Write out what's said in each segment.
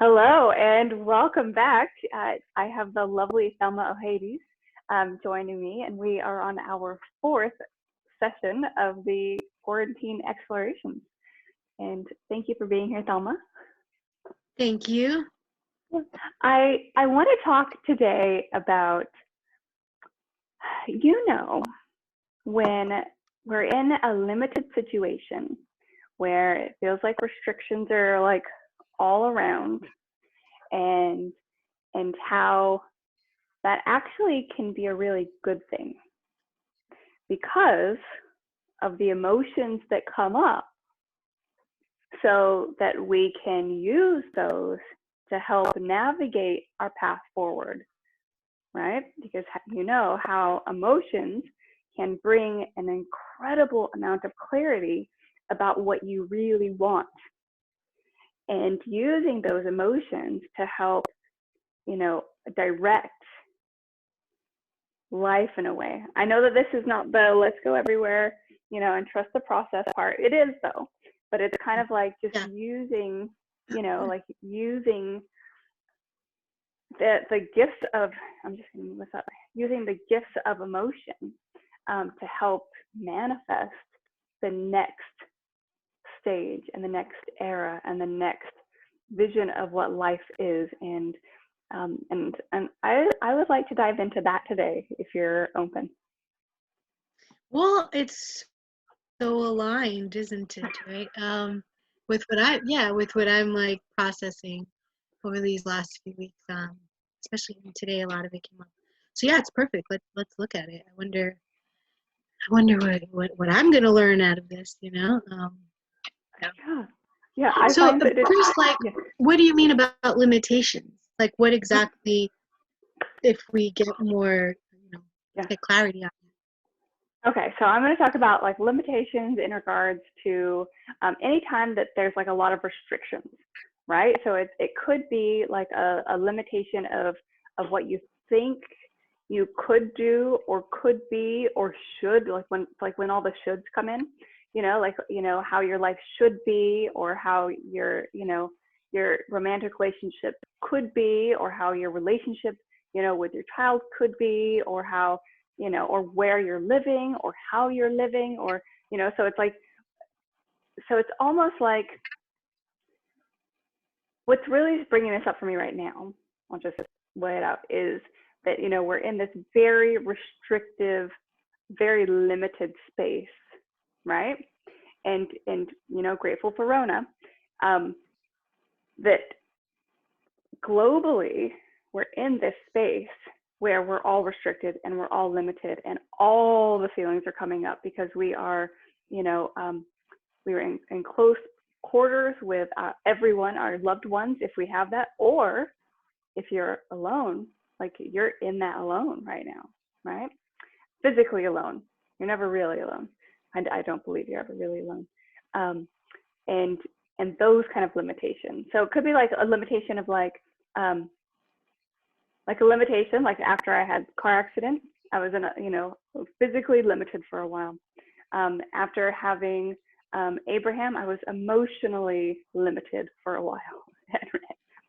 Hello and welcome back. I have the lovely Thelma Ojedis joining me, and we are on our fourth session of the quarantine explorations. And thank you for being here, Thelma. Thank you. I want to talk today about, when we're in a limited situation where it feels like restrictions are like all around, and how that actually can be a really good thing because of the emotions that come up, so that we can use those to help navigate our path forward, right? Because you know how emotions can bring an incredible amount of clarity about what you really want, and using those emotions to help, direct life in a way. I know that this is not the let's go everywhere, and trust the process part. It is though, but it's kind of like just Yeah. using, using the gifts of, I'm just going to move this up, using the gifts of emotion to help manifest the next stage and the next era and the next vision of what life is. And I would like to dive into that today if you're open. Well, it's so aligned, isn't it? Right. With what I'm like processing over these last few weeks. Especially today, a lot of it came up. So yeah, it's perfect. Let's look at it. I wonder what I'm gonna learn out of this. Yeah. Yeah, I So find that it's, first, yeah. what do you mean about limitations? Like, what exactly? If we get more, Yeah. get clarity on it. Okay, so I'm going to talk about like limitations in regards to anytime that there's like a lot of restrictions, right? So it could be like a limitation of what you think you could do or could be or should, like when all the shoulds come in, how your life should be, or how your romantic relationship could be, or how your relationship with your child could be, or how or where you're living, or how you're living, or, so it's like, so it's almost like what's really bringing this up for me right now, I'll just lay it out, is that, we're in this very restrictive, very limited space, right? And, grateful for Rona, that globally, we're in this space where we're all restricted and we're all limited, and all the feelings are coming up because we are, we are in close quarters with everyone, our loved ones, if we have that, or if you're alone, like you're in that alone right now, right? Physically alone. You're never really alone. I don't believe you're ever really alone. Um, and those kind of limitations. So it could be like a limitation of like a limitation, like after I had car accident, I was physically limited for a while. After having Abraham, I was emotionally limited for a while,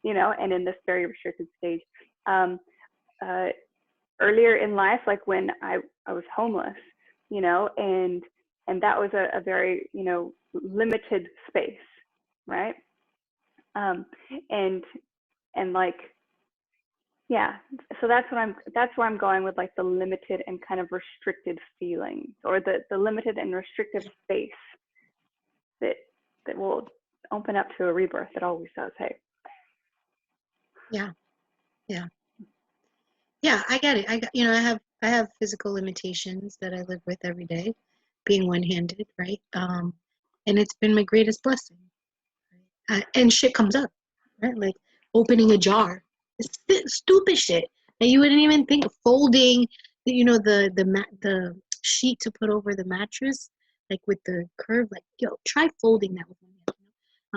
and in this very restricted stage. Earlier in life, like when I was homeless, and that was a very, limited space, right? And like, yeah, so that's where I'm going with like the limited and kind of restricted feelings, or the limited and restrictive space that will open up to a rebirth. It always does. Hey. Yeah. I get it. I have physical limitations that I live with every day, being one-handed, right? And it's been my greatest blessing. Right? And shit comes up, right? Like opening a jar. It's stupid shit. And you wouldn't even think of folding, the sheet to put over the mattress, like with the curve. Like, yo, try folding that with my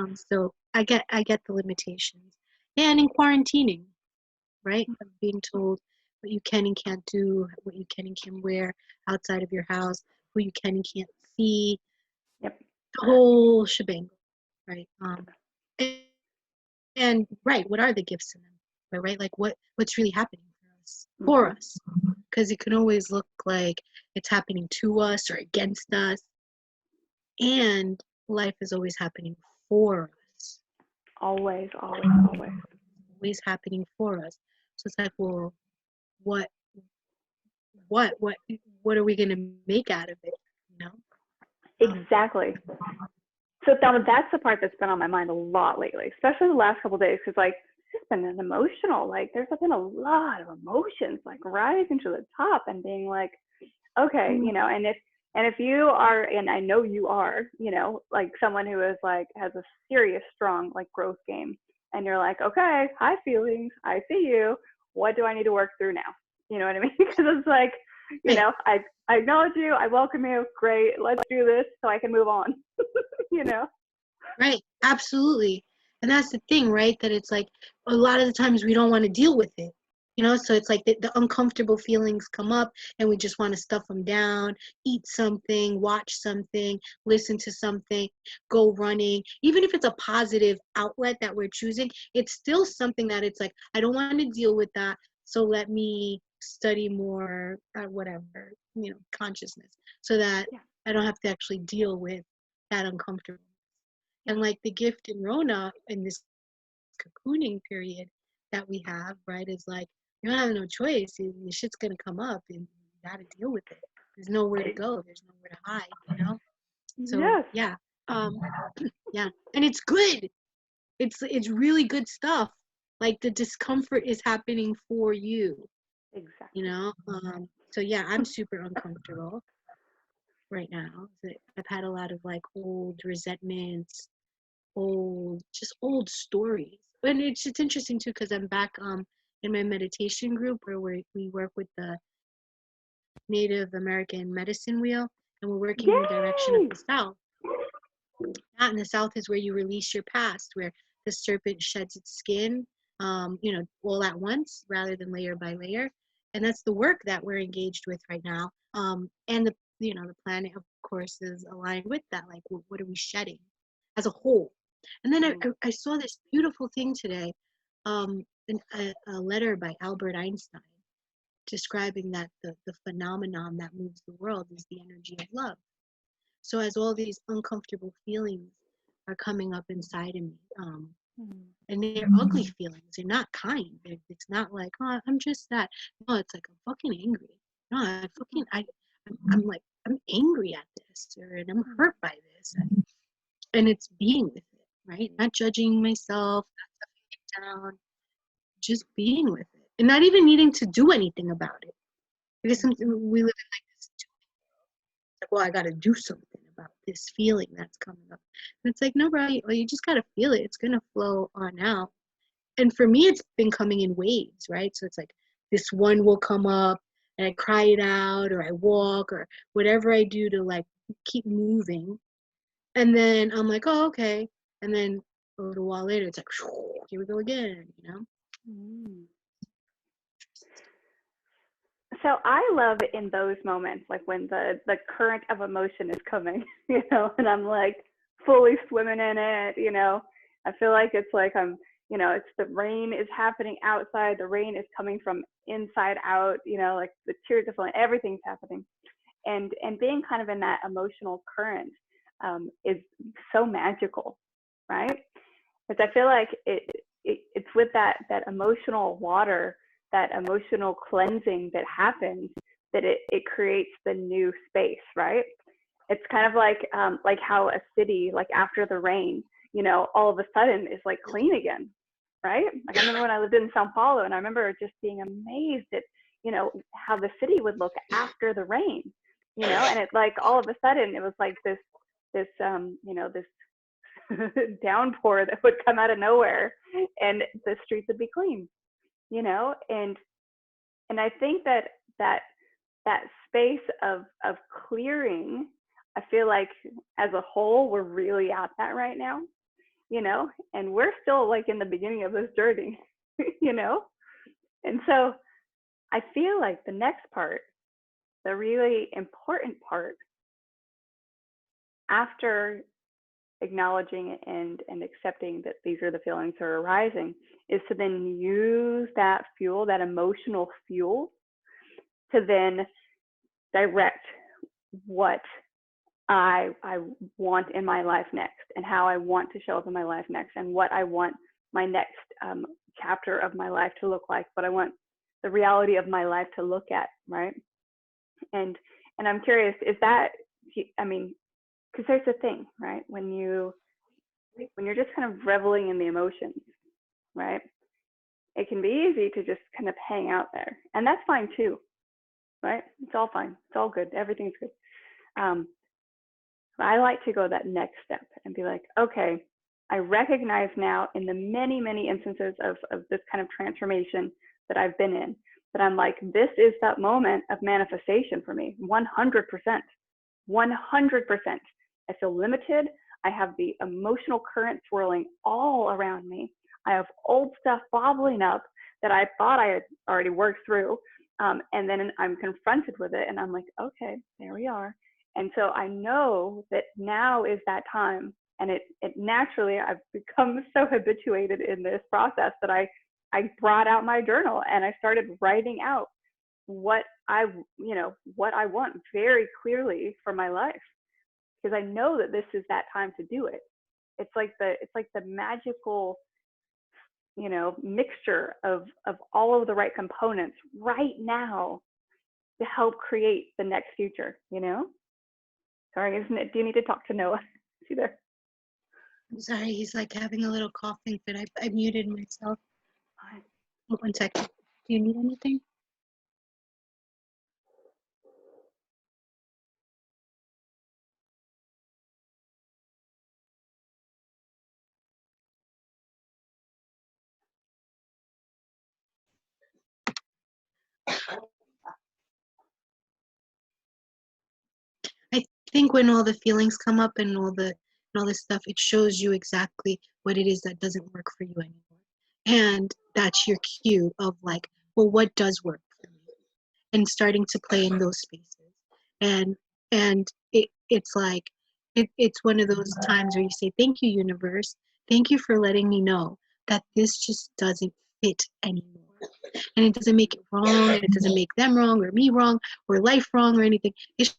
hand. So I get the limitations, and in quarantining, right? Of being told what you can and can't do, what you can and can't wear outside of your house, who you can and can't see, Yep. the whole shebang, right? And then right, what are the gifts in them? Right, like what's really happening for us, because it can always look like it's happening to us or against us, and life is always happening for us. Always, always, always. Always happening for us. So it's like, well, what are we gonna make out of it? You know? Exactly. So Thelma, that's the part that's been on my mind a lot lately, especially the last couple of days, because like it's just been an emotional, like there's been a lot of emotions like rising to the top and being like, okay, you know, and if you are, and I know you are, you know, like someone who is like has a serious, strong like growth game, and you're like, okay, hi feelings, I see you. What do I need to work through now? You know what I mean? Because it's like, you know, I acknowledge you, I welcome you, great, let's do this so I can move on. You know? Right, absolutely. And that's the thing, right? That it's like a lot of the times we don't want to deal with it. You know, so it's like the uncomfortable feelings come up and we just want to stuff them down, eat something, watch something, listen to something, go running. Even if it's a positive outlet that we're choosing, it's still something that it's like, I don't want to deal with that. So let me study more, whatever, you know, consciousness, so that I don't have to actually deal with that uncomfortable. And like the gift in Rona in this cocooning period that we have, right, is like you don't have no choice. The shit's gonna come up and you gotta deal with it. There's nowhere to go, there's nowhere to hide, you know? So Yes. yeah. Yeah. And it's good. It's really good stuff. Like the discomfort is happening for you, Exactly. you know? So yeah, I'm super uncomfortable right now. I've had a lot of like old resentments, old stories. And it's interesting too, because I'm back in my meditation group where we work with the Native American medicine wheel, and we're working in the direction of Yay! the South. Not in the South is where you release your past, where the serpent sheds its skin, you know, all at once rather than layer by layer. And that's the work that we're engaged with right now. And the you know the planet, of course, is aligned with that. Like, what are we shedding as a whole? And then I saw this beautiful thing today, a letter by Albert Einstein describing that the phenomenon that moves the world is the energy of love. So as all these uncomfortable feelings are coming up inside of me, and they're ugly feelings, they're not kind. It's not like, oh, I'm just that. No, it's like I'm fucking angry. No, I'm like, I'm angry at this, and I'm hurt by this, and it's being with it, right? Not judging myself, not stuffing it down, just being with it, and not even needing to do anything about it. Because something we live in like this like, well, I got to do something about this feeling that's coming up. And it's like, no, bro, you just got to feel it. It's going to flow on out. And for me, it's been coming in waves, right? So it's like this one will come up and I cry it out, or I walk, or whatever I do to like keep moving. And then I'm like, oh, okay. And then a little while later, it's like, here we go again, you know? So I love it in those moments, like when the current of emotion is coming, you know, and I'm like fully swimming in it, you know. I feel like it's like I'm, you know, it's the rain is happening outside, the rain is coming from inside out, you know, like the tears are flowing, everything's happening, and being kind of in that emotional current is so magical, right? Because I feel like it's with that emotional water, that emotional cleansing that happens, that it creates the new space, right? It's kind of like how a city, like after the rain, you know, all of a sudden is like clean again, right? Like I remember when I lived in Sao Paulo, and I remember just being amazed at, you know, how the city would look after the rain, you know, and it like all of a sudden it was like this you know, this downpour that would come out of nowhere, and the streets would be clean, you know. And I think that that space of clearing, I feel like as a whole we're really at that right now, you know, and we're still like in the beginning of this journey. You know. And so I feel like the next part, the really important part after acknowledging and accepting that these are the feelings that are arising, is to then use that fuel, that emotional fuel, to then direct what I want in my life next, and how I want to show up in my life next, and what I want my next chapter of my life to look like, what I want the reality of my life to look at, right? And I'm curious, is that, I mean, because there's a thing, right? When you're just kind of reveling in the emotions, right? It can be easy to just kind of hang out there, and that's fine too, right? It's all fine. It's all good. Everything's good. I like to go that next step and be like, okay, I recognize now in the many, many instances of this kind of transformation that I've been in, that I'm like, this is that moment of manifestation for me, 100%, 100%. I feel limited. I have the emotional current swirling all around me. I have old stuff bobbling up that I thought I had already worked through. And then I'm confronted with it, and I'm like, okay, there we are. And so I know that now is that time. And it naturally, I've become so habituated in this process that I brought out my journal and I started writing out what I want very clearly for my life, because I know that this is that time to do it. It's like the magical, mixture of all of the right components right now to help create the next future, Sorry, isn't it? Do you need to talk to Noah? Is he there? I'm sorry, he's like having a little coughing fit. I muted myself. Oh, 1 second. Do you need anything? I think when all the feelings come up and all this stuff, it shows you exactly what it is that doesn't work for you anymore. And that's your cue of like, well, what does work for me? And starting to play in those spaces. And it's like it's one of those times where you say, thank you, universe. Thank you for letting me know that this just doesn't fit anymore. And it doesn't make it wrong, and it doesn't make them wrong or me wrong or life wrong or anything. It's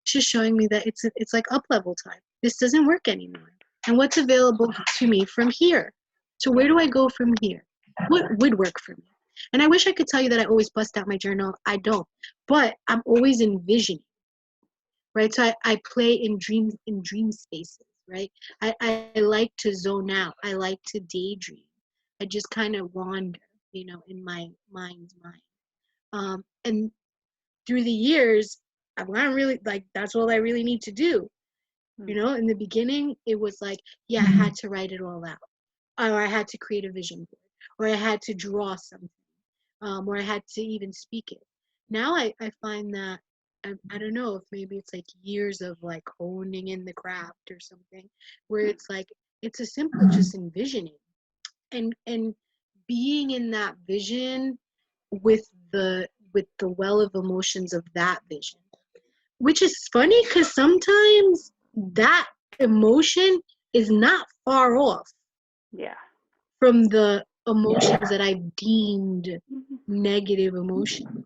just showing me that it's like up level time. This doesn't work anymore. And what's available to me from here? So where do I go from here? What would work for me? And I wish I could tell you that I always bust out my journal. I don't. But I'm always envisioning, right? So I play in dream spaces, right? I like to zone out. I like to daydream. I just kind of wander, in my mind's mind. And through the years, I've learned really, like, that's all I really need to do. In the beginning, it was like, yeah, I had to write it all out, or I had to create a vision board, or I had to draw something, or I had to even speak it. Now I find that, I don't know if maybe it's like years of like honing in the craft or something, where it's like, it's a simple just envisioning and being in that vision with the well of emotions of that vision. Which is funny because sometimes that emotion is not far off from the emotions that I've deemed negative emotions.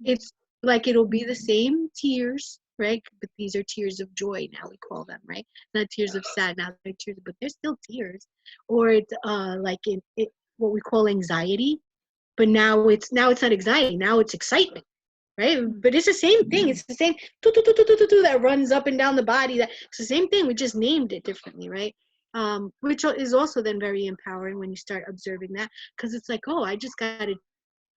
It's like it'll be the same tears, right? But these are tears of joy now, we call them, right? Not tears of sad, now they're tears, but they're still tears. Or it's like what we call anxiety, but now it's not anxiety, now it's excitement. Right? But it's the same thing. It's the same that runs up and down the body. It's the same thing. We just named it differently, right? Which is also then very empowering when you start observing that, because it's like, oh, I just got to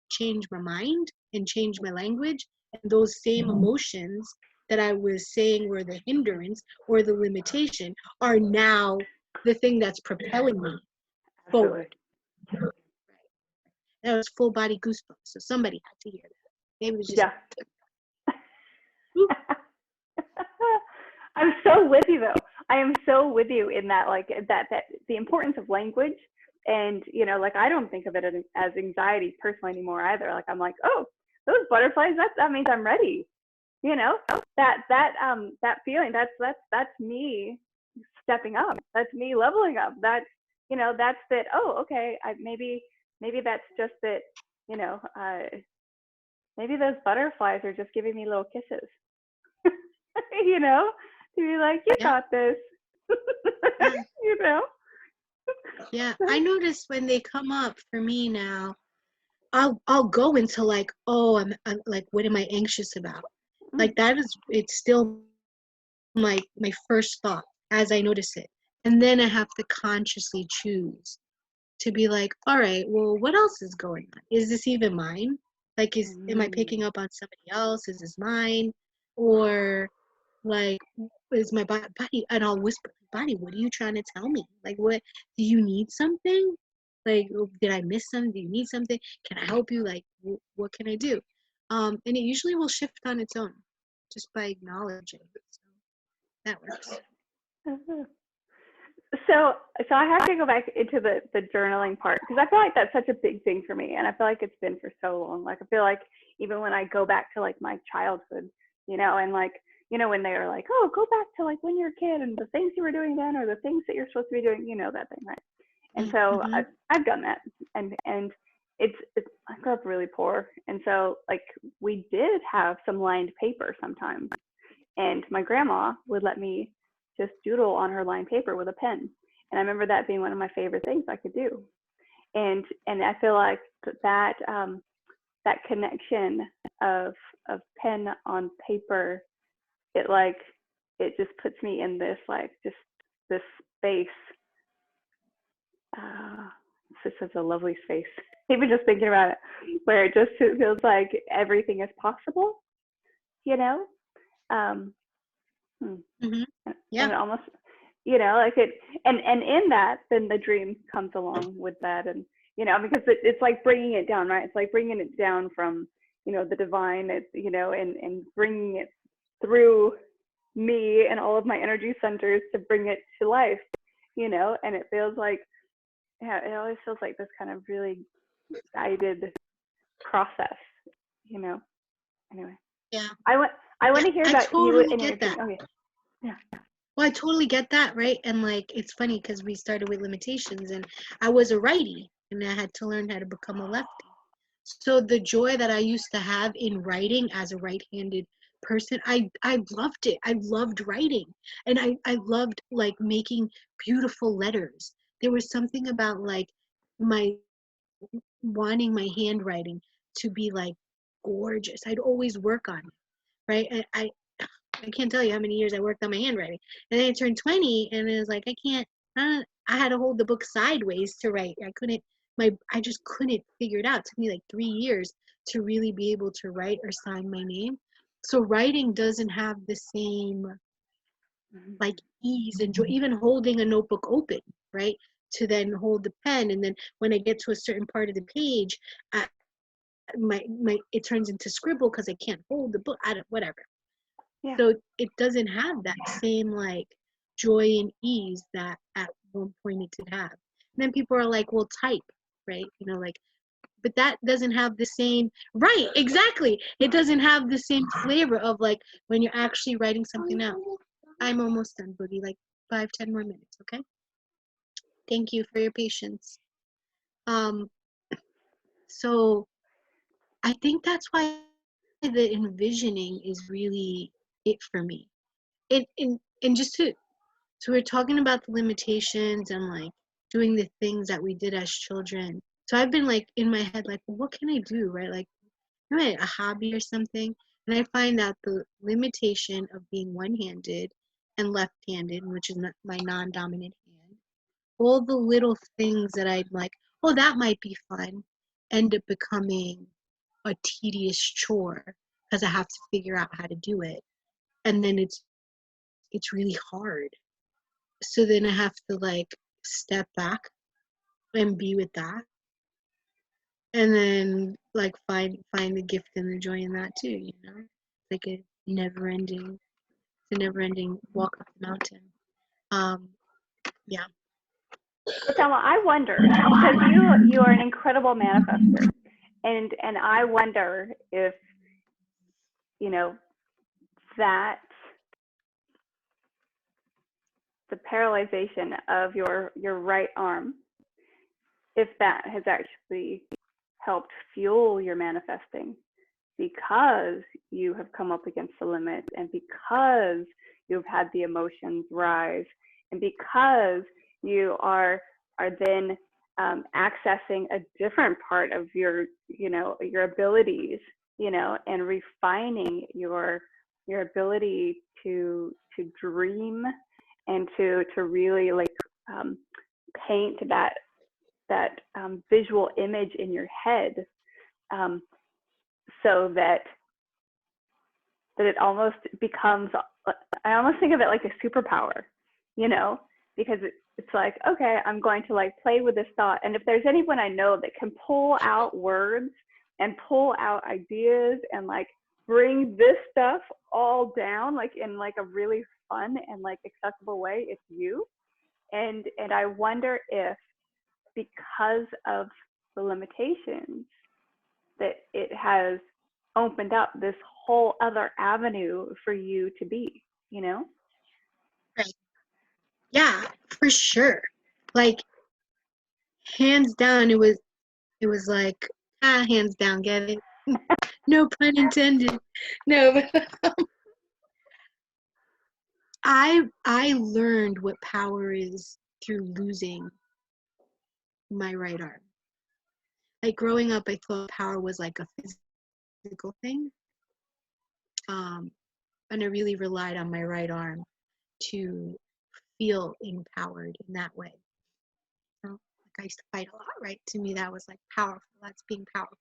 change my mind and change my language, and those same emotions that I was saying were the hindrance or the limitation are now the thing that's propelling me forward. That was full body goosebumps. So somebody had to hear that. Maybe it was just I'm so with you though. I am so with you in that, like that the importance of language, and like I don't think of it as anxiety personally anymore either. Like I'm like, oh, those butterflies, that means I'm ready. That feeling, that's me stepping up. That's me leveling up. That's, that's that, oh, okay, maybe that's just that, you know, maybe those butterflies are just giving me little kisses, you know, to be like, you Yeah. got this, Yeah. you know? Yeah. I notice when they come up for me now, I'll go into like, oh, I'm like, what am I anxious about? Like it's still my first thought as I notice it. And then I have to consciously choose to be like, all right, well, what else is going on? Is this even mine? Like, am I picking up on somebody else? Is this mine? Or like, is my body? And I'll whisper, body, what are you trying to tell me? Like, what do you need something? Like, did I miss something? Do you need something? Can I help you? Like, what can I do? And it usually will shift on its own just by acknowledging. So that works. So I have to go back into the journaling part, because I feel like that's such a big thing for me, and I feel like it's been for so long. Like, I feel like even when I go back to like my childhood, and like, when they are like, oh, go back to like when you're a kid and the things you were doing then, or the things that you're supposed to be doing, that thing, right? And so I've done that, and it's I grew up really poor, and so like we did have some lined paper sometimes, and my grandma would let me just doodle on her lined paper with a pen. And I remember that being one of my favorite things I could do. And I feel like that that connection of pen on paper, it just puts me in this like just this space. It's such a lovely space. Even just thinking about it, where it just feels like everything is possible, you know. Um, Yeah. And almost, like it, and in that, then the dream comes along with that, and because it's like bringing it down, right? It's like bringing it down from the divine, and bringing it through me and all of my energy centers to bring it to life, and it feels like, yeah, it always feels like this kind of really guided process, Anyway, Yeah. I want to hear I about you totally and your get that. dream. Okay. Yeah. Well, I totally get that, right? And like, it's funny because we started with limitations, and I was a righty, and I had to learn how to become a lefty. So the joy that I used to have in writing as a right-handed person, I loved it. I loved writing, and I loved like making beautiful letters. There was something about like my wanting my handwriting to be like gorgeous. I'd always work on it, right? And I can't tell you how many years I worked on my handwriting. And then I turned 20, and it was like, I had to hold the book sideways to write. I just couldn't figure it out. It took me like 3 years to really be able to write or sign my name. So writing doesn't have the same like ease and joy, even holding a notebook open, right? To then hold the pen. And then when I get to a certain part of the page, it turns into scribble because I can't hold the book. Whatever. Yeah. So it doesn't have that same like joy and ease that at one point it did have. And then people are like, well, type, right? Like, but that doesn't have the same, right, exactly. It doesn't have the same flavor of like when you're actually writing something out. I'm almost done, Boogie, like 5-10 more minutes, okay? Thank you for your patience. So I think that's why the envisioning is really it for me. And just to so we're talking about the limitations and like doing the things that we did as children. So I've been like in my head like, well, what can I do, right? Like, a hobby or something. And I find that the limitation of being one-handed and left-handed, which is my non-dominant hand, all the little things that I'd like, oh, that might be fun, end up becoming a tedious chore because I have to figure out how to do it. And then it's really hard. So then I have to like step back and be with that, and then like find the gift and the joy in that too. Like a never-ending walk up the mountain. Yeah. So Thelma, I wonder, because you are an incredible manifester, and I wonder if that the paralyzation of your right arm, if that has actually helped fuel your manifesting, because you have come up against the limit, and because you've had the emotions rise, and because you are then accessing a different part of your, your abilities, and refining your ability to dream, and to really like paint that visual image in your head, so that it almost becomes, I almost think of it like a superpower, because it's like, okay, I'm going to like play with this thought. And if there's anyone I know that can pull out words and pull out ideas and like bring this stuff all down, like in like a really fun and like accessible way, it's you. And I wonder if, because of the limitations, that it has opened up this whole other avenue for you to be, Right. Yeah, for sure. Like, hands down, it was like, hands down, get it? No pun intended. No, but I learned what power is through losing my right arm. Like, growing up, I thought power was like a physical thing. And I really relied on my right arm to feel empowered in that way. Like, I used to fight a lot, right? To me, that was like powerful. That's being powerful.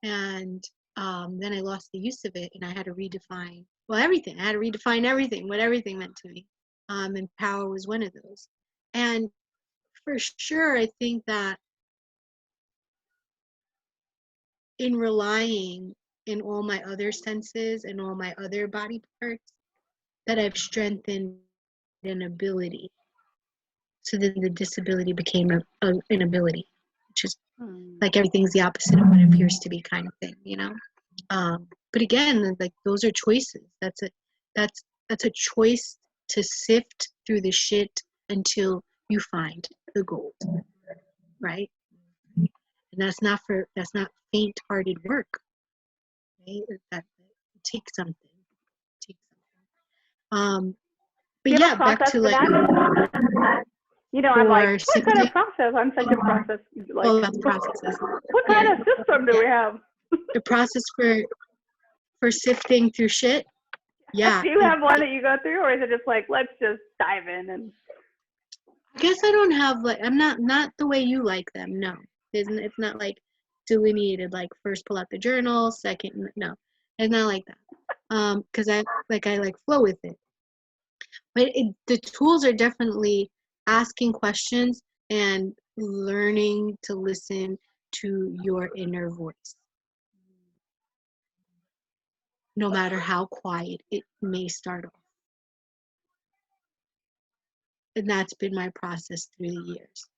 And then I lost the use of it, and I had to redefine, everything. I had to redefine everything, what everything meant to me. And power was one of those. And for sure, I think that in relying in all my other senses and all my other body parts, that I've strengthened an ability. So then the disability became an ability, which is like everything's the opposite of what it appears to be, kind of thing, But again, like, those are choices. That's a choice to sift through the shit until you find the gold, right? And that's not faint-hearted work, right? That it takes something. It takes something. But do you have yeah, a back process to for like that? I'm like, for what kind sifting. of process? I'm such a process, like, All about the processes. what kind Yeah, of system do yeah. we have? The process for sifting through shit. Yeah. Do you have one that you go through, or is it just like, let's just dive in? And I guess I don't have, like, I'm not the way you like them. No, it's not like delineated. Like, first pull out the journal, second, no, it's not like that. Because I flow with it. But the tools are definitely asking questions and learning to listen to your inner voice, no matter how quiet it may start off. And that's been my process through the years. It's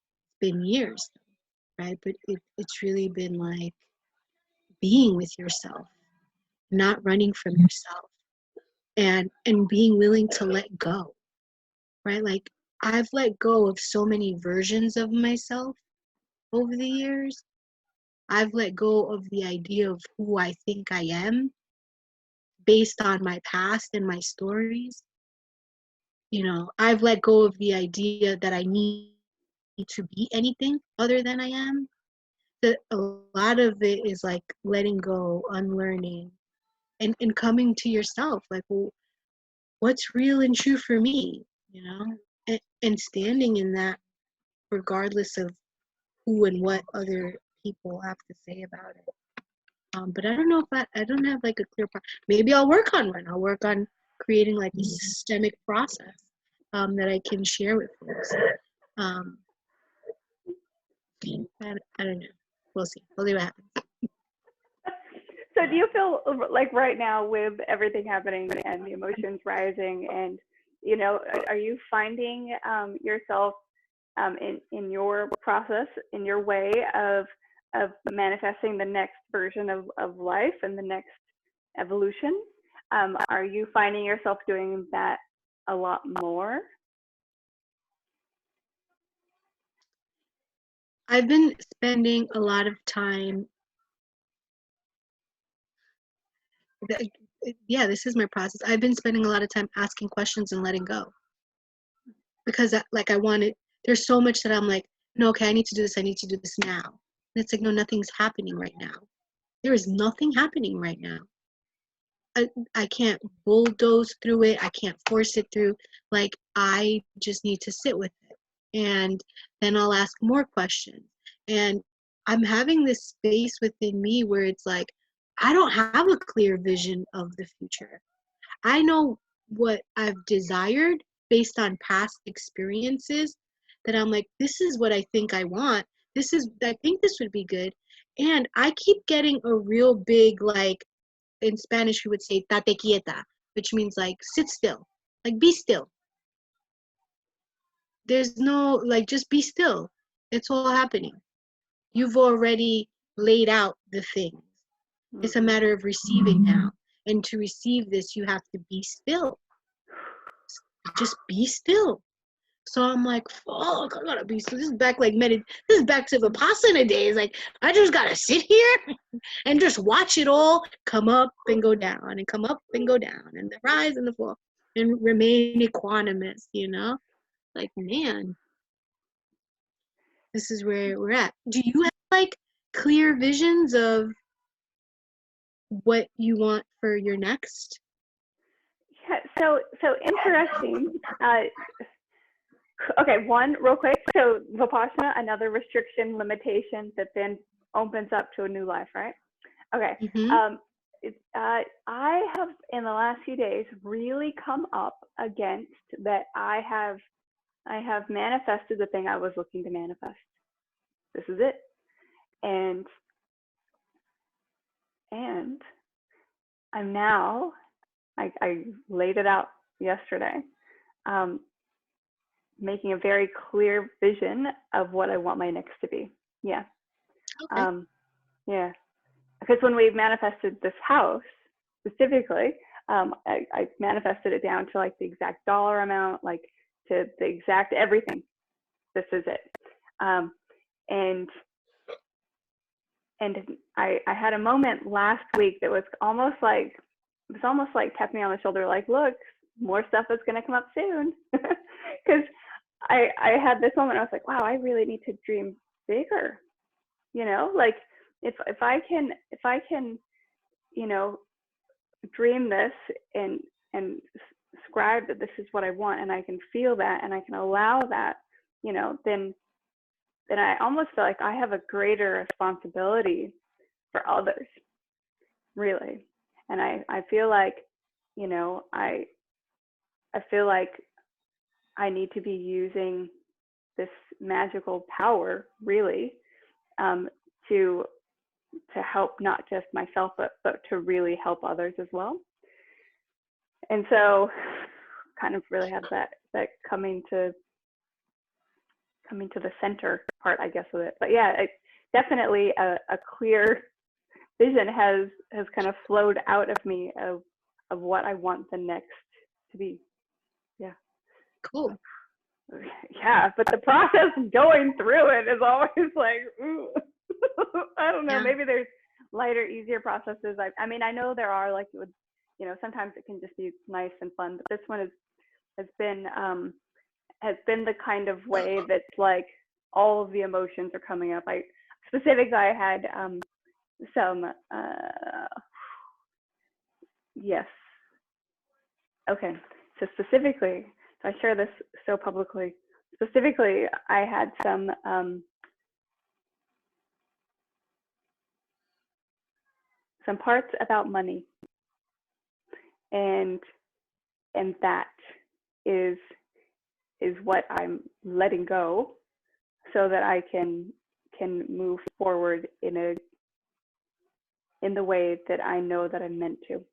been years, right? But it's really been like being with yourself, not running from yourself, and being willing to let go, right? Like, I've let go of so many versions of myself over the years. I've let go of the idea of who I think I am based on my past and my stories. I've let go of the idea that I need to be anything other than I am. A lot of it is like letting go, unlearning, and coming to yourself. Like, well, what's real and true for me, and standing in that regardless of who and what other people have to say about it. But I don't know if I don't have like a clear maybe I'll work on one. I'll work on creating like a systemic process that I can share with folks. I don't know. We'll see. We'll see what happens. so do you feel like right now, with everything happening and the emotions rising, and are you finding yourself in your process, in your way of manifesting the next version of life and the next evolution? Are you finding yourself doing that a lot more? I've been spending a lot of time. Yeah, this is my process. I've been spending a lot of time asking questions and letting go because like I wanted. There's so much that I'm like, no, okay, I need to do this. I need to do this now. And it's like, no, nothing's happening right now. There is nothing happening right now. I can't bulldoze through it. I can't force it through. Like, I just need to sit with it. And then I'll ask more questions. And I'm having this space within me where it's like, I don't have a clear vision of the future. I know what I've desired based on past experiences that I'm like, this is what I think I want. I think this would be good. And I keep getting a real big, like, in Spanish, we would say tate quieta, which means like sit still, like be still. There's no, like, just be still. It's all happening. You've already laid out the things. It's a matter of receiving now. And to receive this, you have to be still. Just be still. So I'm like, fuck, I gotta be still. This is back like this is back to Vipassana days. Like, I just gotta sit here and just watch it all come up and go down and come up and go down and the rise and the fall and remain equanimous, you know? Like, man, this is where we're at. Do you have like clear visions of what you want for your next? Yeah, so interesting. Okay, one real quick. So Vipassana, another restriction, limitation that then opens up to a new life, right? Okay. Mm-hmm. I have in the last few days really come up against that. I have manifested the thing I was looking to manifest. This is it, and I'm now. I laid it out yesterday. Making a very clear vision of what I want my next to be. Yeah. Okay. Yeah. Because when we manifested this house specifically, I manifested it down to like the exact dollar amount, like to the exact everything. This is it. And I had a moment last week that was almost like tapping me on the shoulder, like, look, more stuff is going to come up soon. Because I had this moment. I was like, wow, I really need to dream bigger. You know, like if I can, you know, dream this and scribe that this is what I want, and I can feel that, and I can allow that, you know, then I almost feel like I have a greater responsibility for others, really. And I feel like, you know, I feel like I need to be using this magical power, really, to help not just myself, but to really help others as well. And so, kind of really have that coming to the center part, I guess, of it. But yeah, it, definitely a clear vision has kind of flowed out of me of what I want the next to be. Yeah. Cool. Yeah, but the process going through it is always like, ooh. I don't know. Yeah. Maybe there's lighter, easier processes. I mean, I know there are, like, it would, you know, sometimes it can just be nice and fun, but this one has been the kind of way that's like all of the emotions are coming up. I had some yes. Okay. So specifically, so I share this so publicly. Specifically, I had some parts about money, and that is what I'm letting go, so that I can move forward in the way that I know that I'm meant to.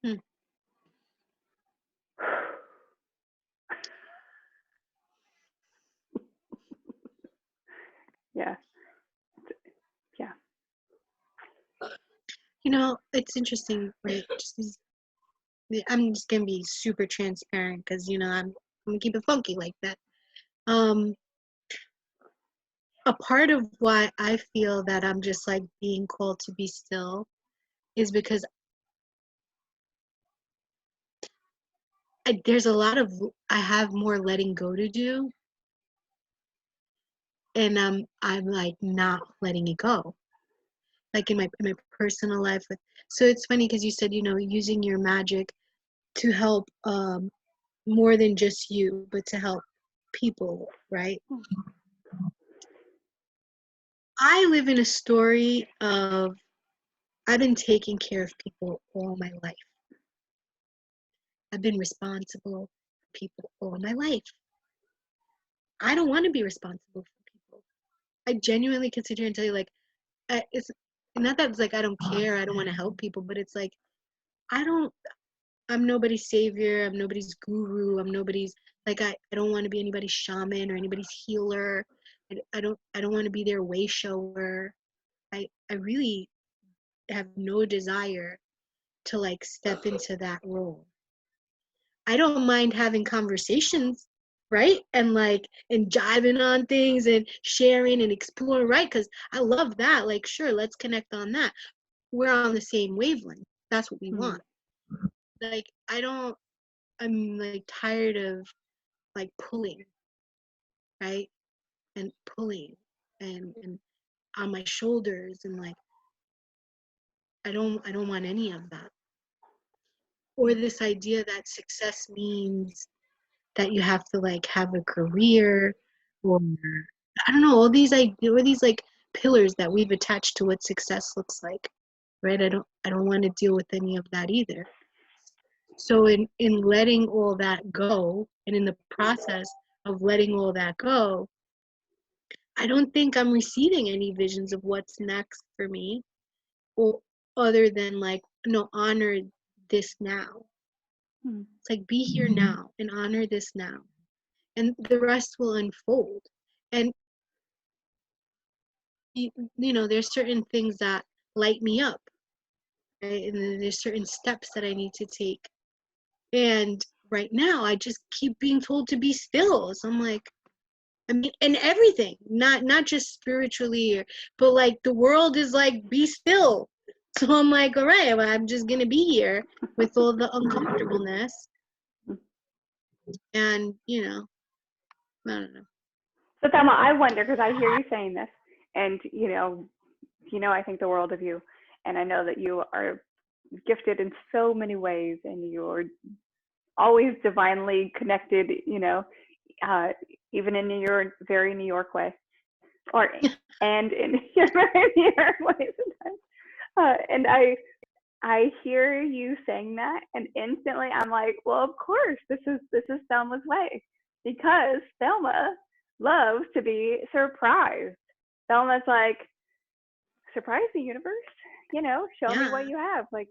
Hmm. Yeah. Yeah. You know, it's interesting, right? I'm just gonna be super transparent because, you know, I'm gonna keep it funky like that. a part of why I feel that I'm just like being called to be still is because there's a lot of, I have more letting go to do, and I'm like not letting it go, like in my personal life. So it's funny because you said, you know, using your magic to help more than just you, but to help people, right? I live in a story of, I've been taking care of people all my life. I've been responsible for people all my life. I don't want to be responsible for people. I genuinely can sit here and tell you, like, it's not that it's like I don't care, I don't want to help people, but it's like I'm nobody's savior, I'm nobody's guru, I'm nobody's, like, I don't want to be anybody's shaman or anybody's healer. I don't want to be their way shower. I really have no desire to like step into that role. I don't mind having conversations, right? And jiving on things and sharing and exploring, right? Because I love that. Like, sure, let's connect on that. We're on the same wavelength. That's what we want. Like, I'm like tired of like pulling, right? And pulling and on my shoulders, and like I don't want any of that. Or this idea that success means that you have to like have a career, or I don't know, all these like pillars that we've attached to what success looks like, right? I don't want to deal with any of that either. So in letting all that go, and in the process of letting all that go, I don't think I'm receiving any visions of what's next for me, or other than like, no, honor this now. It's like, be here now and honor this now, and the rest will unfold. And you know, there's certain things that light me up, right? And then there's certain steps that I need to take. And right now I just keep being told to be still. So I'm like, I mean, and everything, not just spiritually, but like the world is like, be still. So I'm like, all right, well, I'm just gonna be here with all the uncomfortableness. And you know, I don't know. So Thelma, I wonder, because I hear you saying this, and I think the world of you, and I know that you are gifted in so many ways, and you're always divinely connected. Uh, Even in your very New York way, and in your very New York way sometimes. And I hear you saying that, and instantly I'm like, well, of course, this is Thelma's way, because Thelma loves to be surprised. Thelma's like, surprise the universe, show me what you have. Like,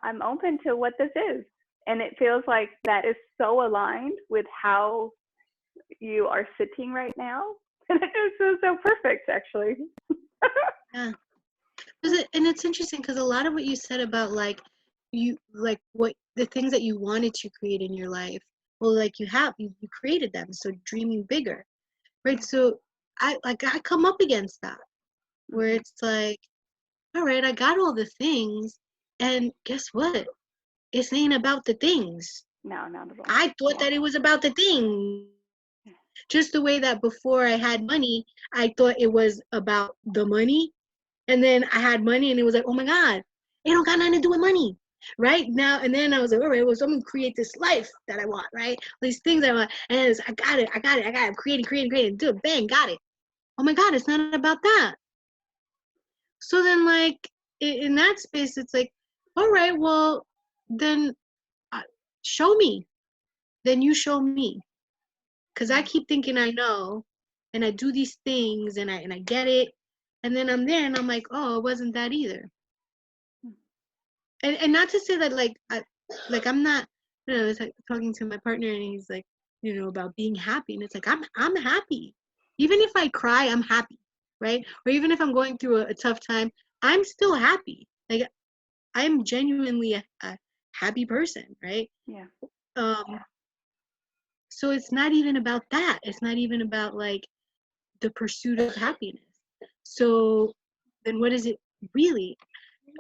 I'm open to what this is. And it feels like that is so aligned with how you are sitting right now. And it feels so perfect, actually. Yeah. And it's interesting because a lot of what you said about like what the things that you wanted to create in your life, well, like you created them, so dreaming bigger, right? So I come up against that, where it's like, all right, I got all the things, and guess what, it ain't about the things. No, not at all. I thought that it was about the things, just the way that before I had money, I thought it was about the money. And then I had money, and it was like, oh my God, it don't got nothing to do with money, right? Now, and then I was like, all right, well, so I'm gonna create this life that I want, right? These things I want, and I got it, I'm creating, do it, bang, got it. Oh my God, it's not about that. So then, like, in that space, it's like, all right, well, then show me. Then you show me, because I keep thinking I know, and I do these things, and I get it, and then I'm there, and I'm like, oh, it wasn't that either. And not to say that I'm not, it's like talking to my partner, and he's like, about being happy, and it's like, I'm happy. Even if I cry, I'm happy, right? Or even if I'm going through a tough time, I'm still happy. Like, I'm genuinely a happy person, right? Yeah. So it's not even about that. It's not even about like the pursuit of happiness. So then what is it really?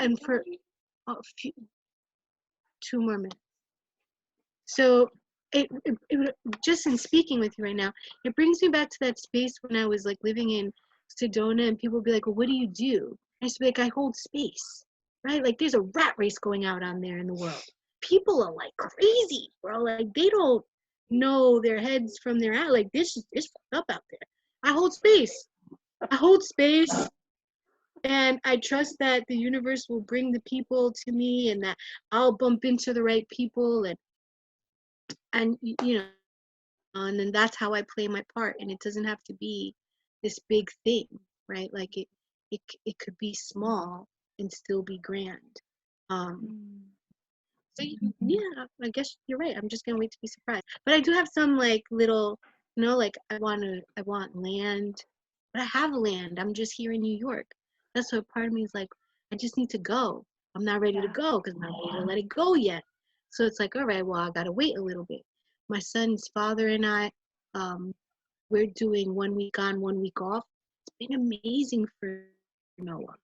And for a few, 2 more minutes. So just in speaking with you right now, it brings me back to that space when I was like living in Sedona, and people would be like, well, what do you do? I used to be like, I hold space, right? Like there's a rat race going out on there in the world. People are like crazy, bro. Like they don't know their heads from their ass. Like this is fucked up out there. I hold space. I hold space, and I trust that the universe will bring the people to me, and that I'll bump into the right people, and you know, and then that's how I play my part. And it doesn't have to be this big thing, right? Like it could be small and still be grand. So yeah, I guess you're right. I'm just gonna wait to be surprised. But I do have some like little, like I want land, but I have land. I'm just here in New York. That's what part of me is like. I just need to go. I'm not ready to go because I'm not ready to let it go yet. So it's like, all right, well, I gotta wait a little bit. My son's father and I, we're doing 1 week on, 1 week off. It's been amazing for Noah.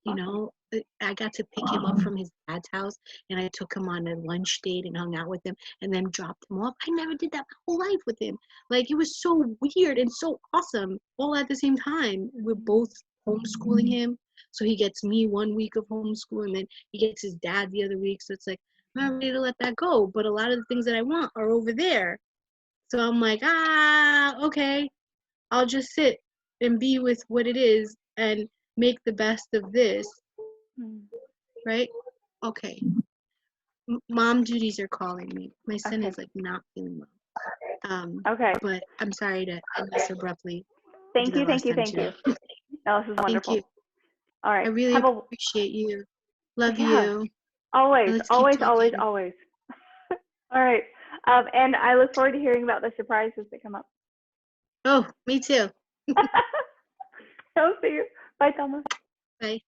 I got to pick him up from his dad's house, and I took him on a lunch date and hung out with him and then dropped him off. I never did that my whole life with him. Like, it was so weird and so awesome all at the same time. We're both homeschooling him. So he gets me 1 week of homeschool, and then he gets his dad the other week. So it's like, I'm not ready to let that go. But a lot of the things that I want are over there. So I'm like, okay, I'll just sit and be with what it is and make the best of this, right? Okay. Mom duties are calling me. My son is like not feeling well. Okay. But I'm sorry to end this abruptly. Thank you. No, this is wonderful. Thank you. All right. I really appreciate you. Love you. Always. All right. And I look forward to hearing about the surprises that come up. Oh, me too. I'll see you. Bye, Thelma. Bye.